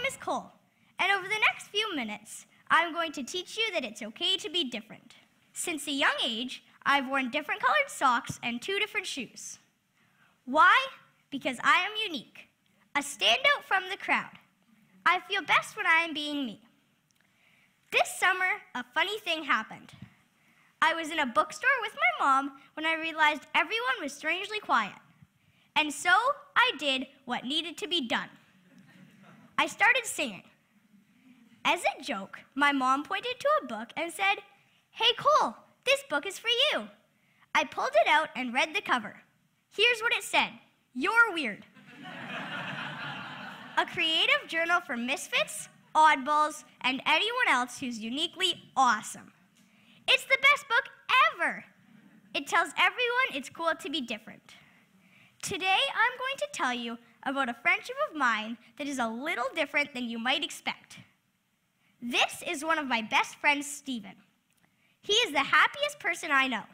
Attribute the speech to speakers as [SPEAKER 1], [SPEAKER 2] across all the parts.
[SPEAKER 1] name is Cole, and over the next few minutes, I'm going to teach you that it's okay to be different. Since a young age, I've worn different colored socks and 2 different shoes. Why? Because I am unique, a standout from the crowd. I feel best when I am being me. This summer, a funny thing happened. I was in a bookstore with my mom when I realized everyone was strangely quiet. And so I did what needed to be done. I started singing. As a joke, my mom pointed to a book and said, "Hey Cole, this book is for you." I pulled it out and read the cover. Here's what it said: "You're weird." A creative journal for misfits, oddballs, and anyone else who's uniquely awesome. It's the best book ever. It tells everyone it's cool to be different. Today, I'm going to tell you about a friendship of mine that is a little different than you might expect. This is one of my best friends, Steven. He is the happiest person I know.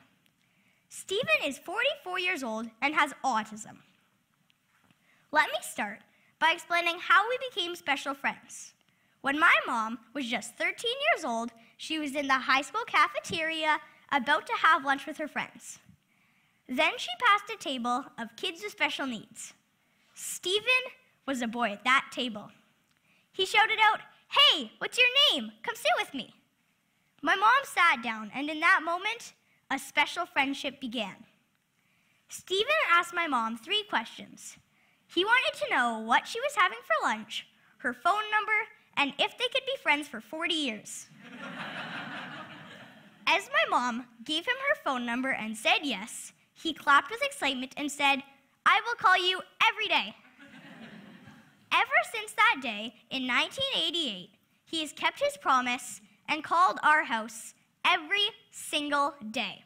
[SPEAKER 1] Steven is 44 years old and has autism. Let me start by explaining how we became special friends. When my mom was just 13 years old, she was in the high school cafeteria about to have lunch with her friends. Then she passed a table of kids with special needs. Steven was a boy at that table. He shouted out, "Hey, what's your name? Come sit with me." My mom sat down, and in that moment, a special friendship began. Steven asked my mom 3 questions. He wanted to know what she was having for lunch, her phone number, and if they could be friends for 40 years. As my mom gave him her phone number and said yes, he clapped with excitement and said, "I will call you every day." Ever since that day, in 1988, he has kept his promise and called our house every single day.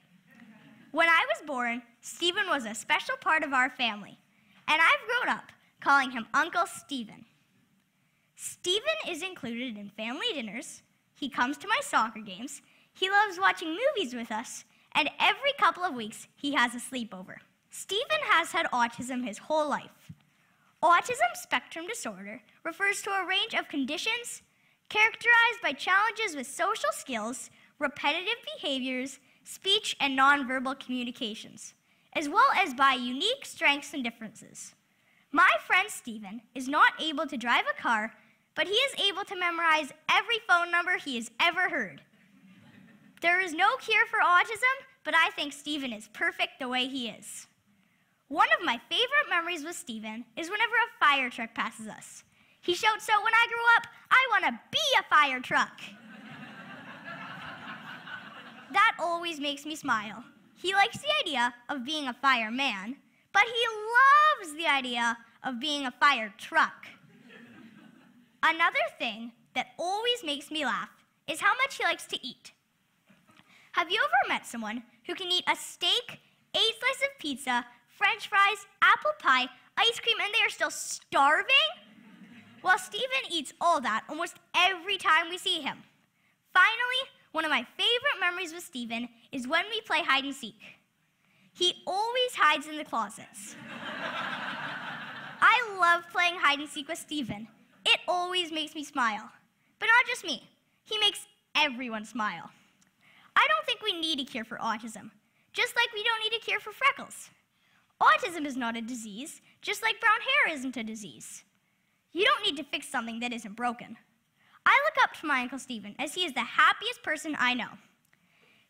[SPEAKER 1] When I was born, Steven was a special part of our family, and I've grown up calling him Uncle Steven. Steven is included in family dinners, he comes to my soccer games, he loves watching movies with us, and every couple of weeks he has a sleepover. Steven has had autism his whole life. Autism spectrum disorder refers to a range of conditions characterized by challenges with social skills, repetitive behaviors, speech and nonverbal communications, as well as by unique strengths and differences. My friend Steven is not able to drive a car, but he is able to memorize every phone number he has ever heard. There is no cure for autism, but I think Steven is perfect the way he is. One of my favorite memories with Steven is whenever a fire truck passes us. He shouts out, "When I grow up, I want to be a fire truck." That always makes me smile. He likes the idea of being a fireman, but he loves the idea of being a fire truck. Another thing that always makes me laugh is how much he likes to eat. Have you ever met someone who can eat a steak, 8 slices of pizza, French fries, apple pie, ice cream, and they are still starving? Well, Steven eats all that almost every time we see him. Finally, one of my favorite memories with Steven is when we play hide and seek. He always hides in the closets. I love playing hide and seek with Steven. It always makes me smile. But not just me. He makes everyone smile. I don't think we need a cure for autism, just like we don't need a cure for freckles. Autism is not a disease, just like brown hair isn't a disease. You don't need to fix something that isn't broken. I look up to my Uncle Steven as he is the happiest person I know.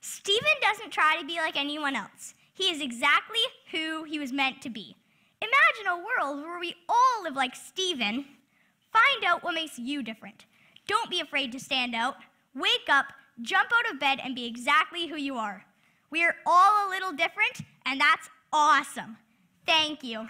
[SPEAKER 1] Steven doesn't try to be like anyone else. He is exactly who he was meant to be. Imagine a world where we all live like Steven. Find out what makes you different. Don't be afraid to stand out. Wake up, jump out of bed, and be exactly who you are. We are all a little different, and that's awesome. Thank you.